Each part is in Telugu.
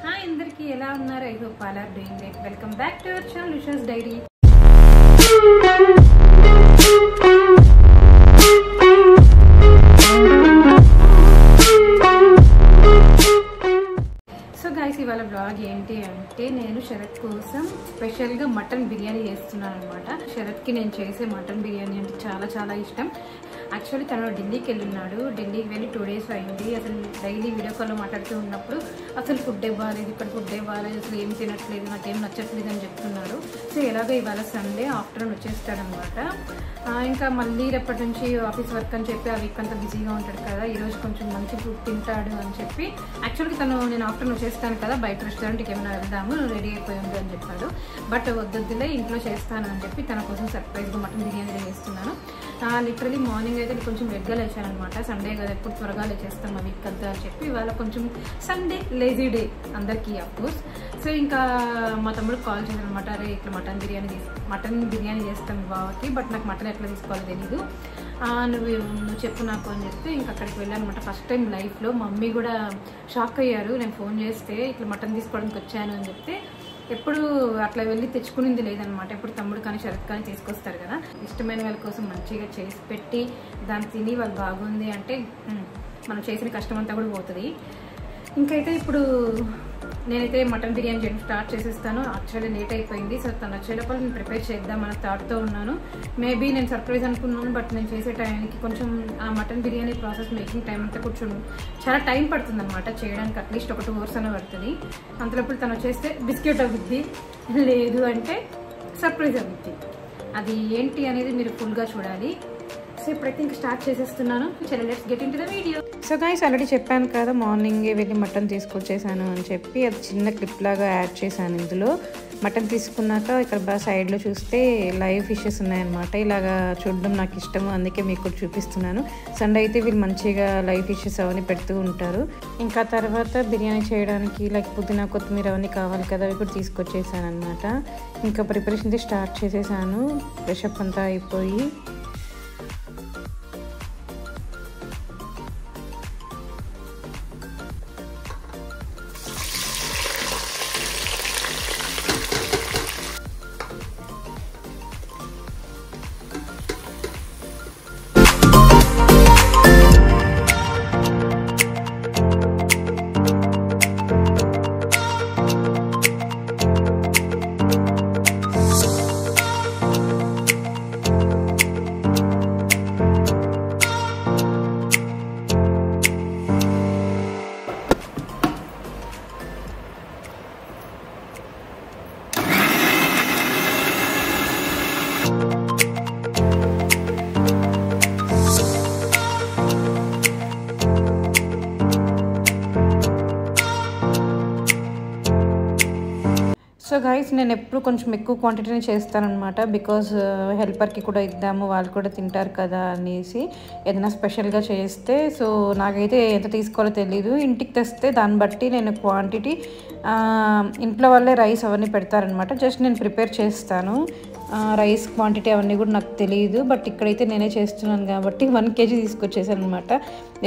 హాయ్ అందరికీ ఎలా ఉన్నారు? I hope all are doing great. Welcome back to our channel Usha's diary. So guys, ఇవాళ బ్లాగ్ ఏంటి అంటే నేను శరత్ కోసం స్పెషల్గా మటన్ బిర్యానీ చేస్తున్నాను అనమాట. శరత్కి నేను చేసే మటన్ బిర్యానీ అంటే చాలా చాలా ఇష్టం. యాక్చువల్లీ తను ఢిల్లీకి వెళ్ళున్నాడు. ఢిల్లీకి వెళ్ళి 2 days అయింది. అసలు డైలీ వీడియో కాల్లో మాట్లాడుతూ ఉన్నప్పుడు అసలు ఫుడ్ ఇవ్వలేదు, ఇక్కడ ఫుడ్ ఇవ్వలేదు, అసలు ఏం తినట్లేదు, నాకేం నచ్చట్లేదు అని చెప్తున్నాడు. సో ఎలాగో ఇవాళ సండే ఆఫ్టర్నూన్ వచ్చేస్తాడనమాట. ఇంకా మళ్ళీ రేపటి నుంచి ఆఫీస్ వర్క్ అని చెప్పి ఆ వీక్ అంతా బిజీగా ఉంటాడు కదా, ఈరోజు కొంచెం మంచి ఫుడ్ తింటాడు అని చెప్పి యాక్చువల్గా నేను ఆఫ్టర్నూన్ వచ్చేస్తాను కదా, బయట రెస్టారెంట్కి ఏమైనా వెళ్దాము, రెడీ అయిపోయింది అని చెప్పాడు. బట్ వద్దులే, ఇంట్లో చేస్తాను అని చెప్పి తన కోసం సర్ప్రైజ్గా మటన్ బిర్యానీ చేస్తున్నాను. లిటరలీ మార్నింగ్ అయితే కొంచెం లేట్గా లేచాను అనమాట. సండే కదా, ఎప్పుడు త్వరగా లేచేస్తాం ఆ వీక్ అంతా అని చెప్పి ఇవాళ కొంచెం సండే లేజీ డే అందరికీ అఫ్కోర్స్. సో ఇంకా మా తమ్ముడు కాల్ చేశాను అనమాట. అరే ఇట్లా మటన్ బిర్యానీ చేస్తాం బావకి, బట్ నాకు మటన్ ఎట్లా తీసుకోవాలో తెలీదు, నువ్వు చెప్పు నాకు అని చెప్పి ఇంకా అక్కడికి వెళ్ళాను అనమాట. ఫస్ట్ టైం లైఫ్లో మమ్మీ కూడా షాక్ అయ్యారు నేను ఫోన్ చేస్తే ఇట్లా మటన్ తీసుకోవడానికి వచ్చాను అని చెప్తే. ఎప్పుడు అట్లా వెళ్ళి తెచ్చుకునింది లేదనమాట. ఎప్పుడు తమ్ముడు కానీ శరత్ కానీ తీసుకొస్తారు కదా, ఇష్టమైన వాళ్ళ కోసం మంచిగా చేసి పెట్టి దాన్ని తిని వాళ్ళు బాగుంది అంటే మనం చేసిన కష్టం అంతా కూడా పోతుంది. ఇంకైతే ఇప్పుడు నేనైతే మటన్ బిర్యానీ చేయడం స్టార్ట్ చేసేస్తాను. యాక్చువల్లీ లేట్ అయిపోయింది. సో తను వచ్చేటప్పుడు నేను ప్రిపేర్ చేద్దాం అన్న థాట్తో ఉన్నాను. మేబీ నేను సర్ప్రైజ్ అనుకున్నాను, బట్ నేను చేసే టైంకి కొంచెం ఆ mutton biryani process making time అంతా కొంచెం చాలా టైం పడుతుంది అనమాట చేయడానికి. అట్లీస్ట్ ఒక 2 hours అన్న పడుతుంది. అంతలోప్పుడు తను వచ్చేస్తే బిస్కెట్ అవుద్ది, లేదు అంటే సర్ప్రైజ్ అవుద్ది. అది ఏంటి అనేది మీరు ఫుల్గా చూడాలి. సో ఇప్పుడైతే ఇంకా స్టార్ట్ చేసేస్తున్నాను. చలో let's get into the video. So guys, already చెప్పాను కదా మార్నింగే వెళ్ళి మటన్ తీసుకొచ్చేసాను అని చెప్పి, అది చిన్న క్లిప్ లాగా యాడ్ చేశాను ఇందులో. మటన్ తీసుకున్నాక ఇక్కడ సైడ్లో చూస్తే లైవ్ ఫిషెస్ ఉన్నాయన్నమాట. ఇలాగా చూడడం నాకు ఇష్టము, అందుకే మీకు కూడా చూపిస్తున్నాను. సండే అయితే వీళ్ళు మంచిగా లైవ్ ఫిషెస్ అవన్నీ పెడుతూ ఉంటారు. ఇంకా తర్వాత బిర్యానీ చేయడానికి లైక్ పుదీనా కొత్తిమీర అవన్నీ కావాలి కదా, అవి కూడా తీసుకొచ్చేసాను అనమాట. ఇంకా ప్రిపరేషన్ స్టార్ట్ చేసేసాను. ఫ్రెషప్ అంతా అయిపోయి సో గైస్, నేను ఎప్పుడు కొంచెం ఎక్కువ క్వాంటిటీని చేస్తానన్నమాట. బికాజ్ హెల్పర్కి కూడా ఇద్దాము, వాళ్ళు కూడా తింటారు కదా అనేసి ఏదైనా స్పెషల్గా చేస్తే. సో నాకైతే ఎంత తీసుకోవాలో తెలీదు. ఇంటికి తెస్తే దాన్ని బట్టి నేను క్వాంటిటీ, ఇంట్లో వాళ్ళే రైస్ అవన్నీ పెడతారనమాట. జస్ట్ నేను ప్రిపేర్ చేస్తాను. రైస్ క్వాంటిటీ అవన్నీ కూడా నాకు తెలియదు. బట్ ఇక్కడైతే నేనే చేస్తున్నాను కాబట్టి 1 kg తీసుకొచ్చేసాను అనమాట.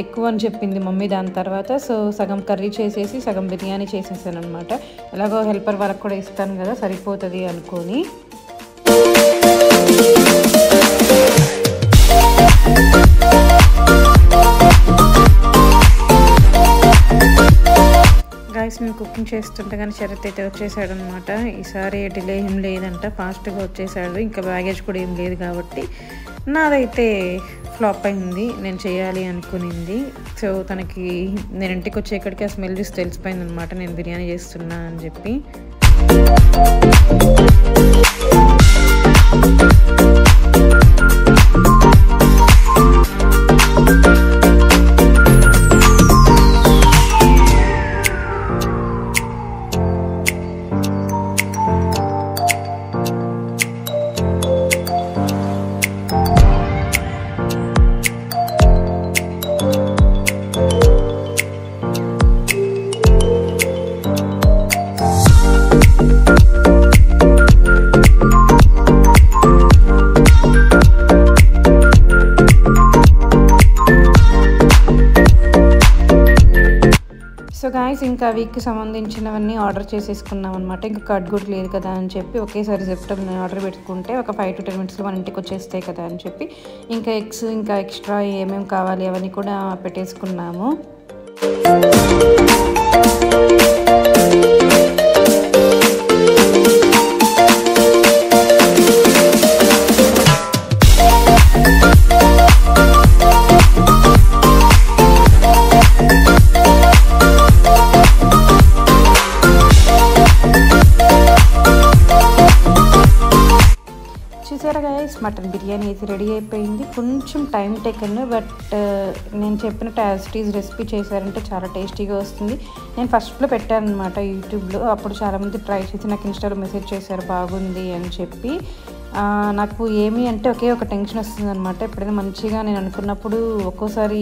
ఎక్కువ అని చెప్పింది మమ్మీ దాని తర్వాత. సో సగం కర్రీ చేసేసి సగం బిర్యానీ చేసేసాను అనమాట. ఎలాగో హెల్పర్ వాళ్ళకి కూడా ఇస్తాను కదా, సరిపోతుంది అనుకొని. గైస్, నేను కుకింగ్ చేస్తుంటే కానీ శరత్ అయితే వచ్చేసాడు అనమాట. ఈసారి డిలే ఏం లేదంట, ఫాస్ట్గా వచ్చేసాడు. ఇంకా బ్యాగేజ్ కూడా ఏం లేదు కాబట్టి నాదైతే ఫ్లాప్ అయింది, నేను చేయాలి అనుకునింది. సో తనకి నేను ఇంటికి వచ్చేక్కడికి ఆ స్మెల్ చూసి తెలిసిపోయింది అనమాట నేను బిర్యానీ చేస్తున్నా అని చెప్పి. గాయస్ ఇంకా వీక్కి సంబంధించినవన్నీ ఆర్డర్ చేసేసుకున్నాం అనమాట. ఇంకా కట్ కూడా లేదు కదా అని చెప్పి ఒకేసారి జెప్టో ఆర్డర్ పెట్టుకుంటే ఒక 5 to 10 minutesలో మన ఇంటికి వచ్చేస్తాయి కదా అని చెప్పి ఇంకా ఎగ్స్ ఇంకా ఎక్స్ట్రా ఏమేమి కావాలి అవన్నీ కూడా పెట్టేసుకున్నాము. చూసారా గైస్, మటన్ బిర్యానీ అయితే రెడీ అయిపోయింది. కొంచెం టైం టేకన్, బట్ నేను చెప్పినట్టు యాజ్ ఇట్ ఈజ్ రెసిపీ చేశారంటే చాలా టేస్టీగా వస్తుంది. నేను ఫస్ట్లో పెట్టాను అనమాట యూట్యూబ్లో, అప్పుడు చాలామంది ట్రై చేసి నాకు ఇన్స్టాలో మెసేజ్ చేశారు బాగుంది అని చెప్పి. నాకు ఏమి అంటే ఒకే ఒక టెన్షన్ వస్తుంది అనమాట. ఎప్పుడైనా మంచిగా నేను అనుకున్నప్పుడు ఒక్కోసారి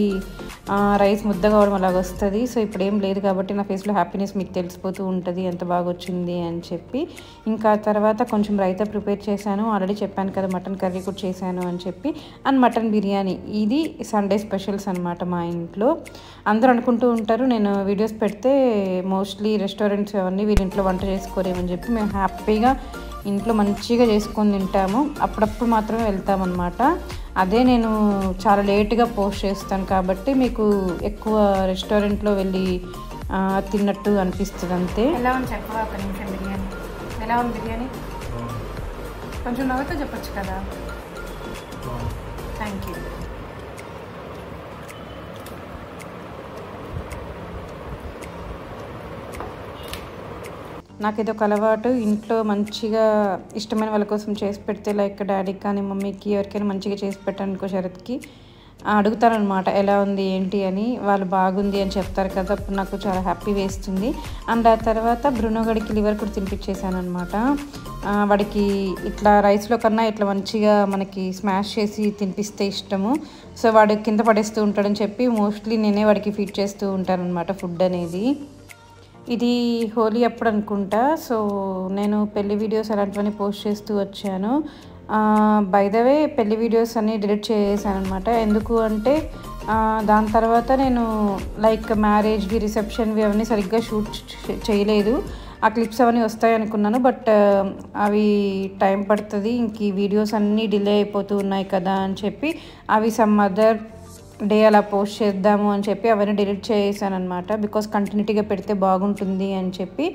రైస్ ముద్ద కావడం అలాగ వస్తుంది. సో ఇప్పుడు ఏం లేదు కాబట్టి నా ఫేస్లో హ్యాపీనెస్ మీకు తెలిసిపోతూ ఉంటుంది ఎంత బాగా వచ్చింది అని చెప్పి. ఇంకా తర్వాత కొంచెం రైతా ప్రిపేర్ చేశాను, ఆల్రెడీ చెప్పాను కదా మటన్ కర్రీ కూడా చేశాను అని చెప్పి. అండ్ మటన్ బిర్యానీ ఇది సండే స్పెషల్స్ అనమాట మా ఇంట్లో. అందరూ అనుకుంటూ ఉంటారు నేను వీడియోస్ పెడితే మోస్ట్లీ రెస్టారెంట్స్ అవన్నీ వీళ్ళ ఇంట్లో వంట చేసుకోరేమని చెప్పి. మేము హ్యాపీగా ఇంట్లో మంచిగా చేసుకొని తింటాము, అప్పుడప్పుడు మాత్రమే వెళ్తామన్నమాట. అదే నేను చాలా లేట్గా పోస్ట్ చేస్తాను కాబట్టి మీకు ఎక్కువ రెస్టారెంట్లో వెళ్ళి తిన్నట్టు అనిపిస్తుంది అంతే. ఎలా ఉంది చెప్పవా ఒక నిమిషం బిర్యానీ? ఎలా ఉంది బిర్యానీ? కొంచెం నవ్వుతో చెప్పచ్చు కదా. Thank you. నాకు ఇది ఒక అలవాటు, ఇంట్లో మంచిగా ఇష్టమైన వాళ్ళ కోసం చేసి పెడితే లైక్ డాడీకి కానీ మమ్మీకి ఎవరికైనా మంచిగా చేసి పెట్టానుకో శరత్కి అడుగుతారనమాట ఎలా ఉంది ఏంటి అని. వాళ్ళు బాగుంది అని చెప్తారు కదా, అప్పుడు నాకు చాలా హ్యాపీ వేస్తుంది. అండ్ ఆ తర్వాత బ్రునోగడికి లివర్ కూడా తినిపించేసాను అనమాట. వాడికి ఇట్లా రైస్లో కన్నా ఇట్లా మంచిగా మనకి స్మాష్ చేసి తినిపిస్తే ఇష్టము. సో వాడు కింద పడేస్తూ ఉంటాడని చెప్పి మోస్ట్లీ నేనే వాడికి ఫీడ్ చేస్తూ ఉంటాను అనమాట ఫుడ్ అనేది. ఇది హోలీ అప్పుడు అనుకుంటా. సో నేను పెళ్లి వీడియోస్ అలాంటివన్నీ పోస్ట్ చేస్తూ వచ్చాను. బై ద వే పెళ్లి వీడియోస్ అన్నీ డిలీట్ చేసాను అనమాట. ఎందుకు అంటే దాని తర్వాత నేను లైక్ మ్యారేజ్వి రిసెప్షన్వి అవన్నీ సరిగ్గా షూట్ చేయలేదు. ఆ క్లిప్స్ అవన్నీ వస్తాయి అనుకున్నాను, బట్ అవి టైం పడుతుంది, ఇంక ఈ వీడియోస్ అన్నీ డిలే అయిపోతూ ఉన్నాయి కదా అని చెప్పి అవి సమ్ అదర్ డే అలా పోస్ట్ చేద్దాము అని చెప్పి అవన్నీ డిలీట్ చేసాను అనమాట. బికాస్ కంటిన్యూటీగా పెడితే బాగుంటుంది అని చెప్పి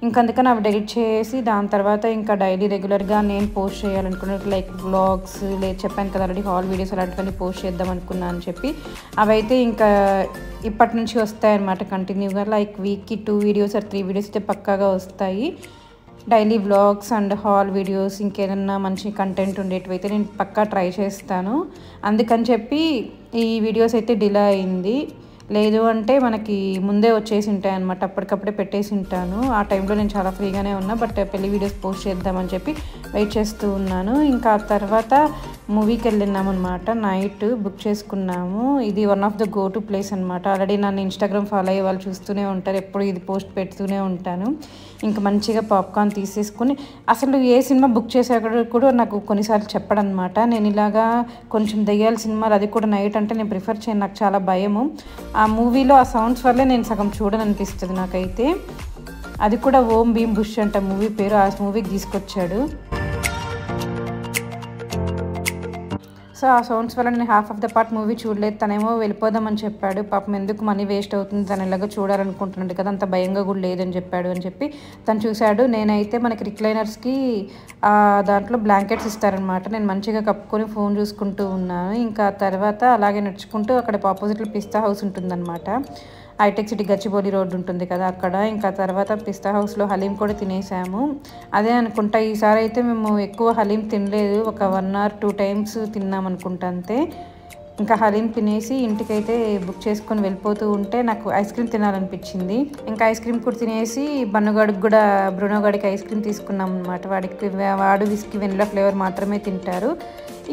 ఇంకా అందుకని అవి డిలీట్ చేసి దాని తర్వాత ఇంకా డైలీ రెగ్యులర్గా నేను పోస్ట్ చేయాలనుకున్నట్టు లైక్ వ్లాగ్స్ లేదు చెప్పాను కదా ఆల్రెడీ హాల్ వీడియోస్ అలాంటివన్నీ పోస్ట్ చేద్దాం అనుకున్నాను అని చెప్పి అవైతే ఇంకా ఇప్పటి నుంచి వస్తాయన్నమాట కంటిన్యూగా. లైక్ వీక్కి 2 videos or 3 videos అయితే పక్కాగా వస్తాయి. Daily vlogs and hall videos ఇంకేదన్నా మంచి కంటెంట్ ఉండేటివైతే నేను పక్కా ట్రై చేస్తాను. అందుకని చెప్పి ఈ వీడియోస్ అయితే డిలే అయింది. లేదు అంటే మనకి ముందే వచ్చేసి ఉంటాయి అనమాట, అప్పటికప్పుడే పెట్టేసి ఉంటాను. ఆ టైంలో నేను చాలా ఫ్రీగానే ఉన్నా, బట్ పెళ్లి వీడియోస్ పోస్ట్ చేద్దామని చెప్పి వెయిట్ చేస్తూ ఉన్నాను. ఇంకా తర్వాత మూవీకి వెళ్ళినాము అనమాట. నైట్ బుక్ చేసుకున్నాము. ఇది one of the go to place అనమాట. ఆల్రెడీ నన్ను ఇన్స్టాగ్రామ్ ఫాలో అయ్యే వాళ్ళు చూస్తూనే ఉంటారు, ఎప్పుడు ఇది పోస్ట్ పెడుతూనే ఉంటాను. ఇంకా మంచిగా పాప్కార్న్ తీసేసుకుని అసలు ఏ సినిమా బుక్ చేసాక కూడా నాకు కొన్నిసార్లు చెప్పడనమాట. నేను ఇలాగా కొంచెం దెయ్యాల సినిమాలు అది కూడా నైట్ అంటే నేను ప్రిఫర్ చేయను, నాకు చాలా భయము. ఆ మూవీలో ఆ సౌండ్స్ వల్లే నేను సగం చూడననిపిస్తుంది నాకైతే. అది కూడా ఓం భీమ్ బుష్ అంట మూవీ పేరు, ఆ మూవీకి తీసుకొచ్చాడు. సో ఆ సౌండ్స్ వల్ల నేను half of the part movie చూడలేదు. తనేమో వెళ్ళిపోదామని చెప్పాడు. పాపం ఎందుకు మనీ వేస్ట్ అవుతుంది, తను ఎలాగో చూడాలనుకుంటున్నాడు కదా, అంత భయంగా కూడా లేదని చెప్పాడు అని చెప్పి తను చూశాడు. నేనైతే మనకి రిక్లైనర్స్కి దాంట్లో బ్లాంకెట్స్ ఇస్తారనమాట. నేను మంచిగా కప్పుకొని ఫోన్ చూసుకుంటూ ఉన్నాను. ఇంకా తర్వాత అలాగే నడుచుకుంటూ అక్కడ ఆపోజిట్లో పిస్తా హౌస్ ఉంటుందన్నమాట. హైటెక్ సిటీ గచ్చిబౌలి రోడ్ ఉంటుంది కదా అక్కడ. ఇంకా తర్వాత పిస్తా హౌస్లో హలీం కూడా తినేసాము. అదే అనుకుంటా ఈసారి అయితే మేము ఎక్కువ హలీం తినలేదు, ఒక 1 or 2 times తిన్నాం అనుకుంటా అంతే. ఇంకా హలీం తినేసి ఇంటికైతే బుక్ చేసుకొని వెళ్ళిపోతూ ఉంటే నాకు ఐస్ క్రీమ్ తినాలనిపించింది. ఇంకా ఐస్ క్రీమ్ కూడా తినేసి బన్నుగాడికి కూడా బ్రునోగాడికి ఐస్ క్రీమ్ తీసుకున్నాం అనమాట. వాడు విస్కీ వెనిలా ఫ్లేవర్ మాత్రమే తింటారు.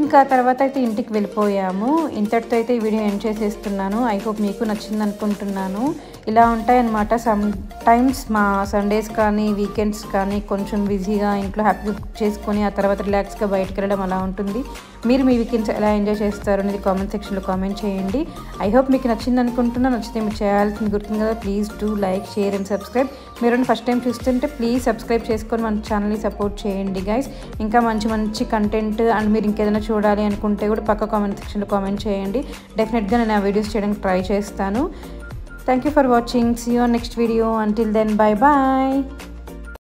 ఇంకా తర్వాత అయితే ఇంటికి వెళ్ళిపోయాము. ఇంతటితో అయితే ఈ వీడియో ఎండ్ చేసేస్తున్నాను. ఐ హోప్ మీకు నచ్చింది అనుకుంటున్నాను. ఇలా ఉంటాయన్నమాట. సమ్ టైమ్స్ మా సండేస్ కానీ వీకెండ్స్ కానీ కొంచెం బిజీగా ఇంట్లో హ్యాపీగా కుక్ చేసుకొని ఆ తర్వాత రిలాక్స్గా బయటకు వెళ్ళడం అలా ఉంటుంది. మీరు మీ వీకెండ్స్ ఎలా ఎంజాయ్ చేస్తారు అనేది కామెంట్ సెక్షన్లో కామెంట్ చేయండి. ఐ హోప్ మీకు నచ్చింది అనుకుంటున్నా. నచ్చితే మీరు చేయాల్సింది గుర్తుంది కదా, please do like, share and subscribe. మీరు ఫస్ట్ టైం చూస్తుంటే ప్లీజ్ సబ్స్క్రైబ్ చేసుకొని మన ఛానల్ని సపోర్ట్ చేయండి గైస్. ఇంకా మంచి మంచి కంటెంట్ అండ్ మీరు ఇంకేదైనా చూడాలి అనుకుంటే కూడా పక్క కామెంట్ సెక్షన్లో కామెంట్ చేయండి. డెఫినెట్గా నేను ఆ వీడియోస్ చేయడానికి ట్రై చేస్తాను. Thank you for watching. See you on next video. Until then, bye bye.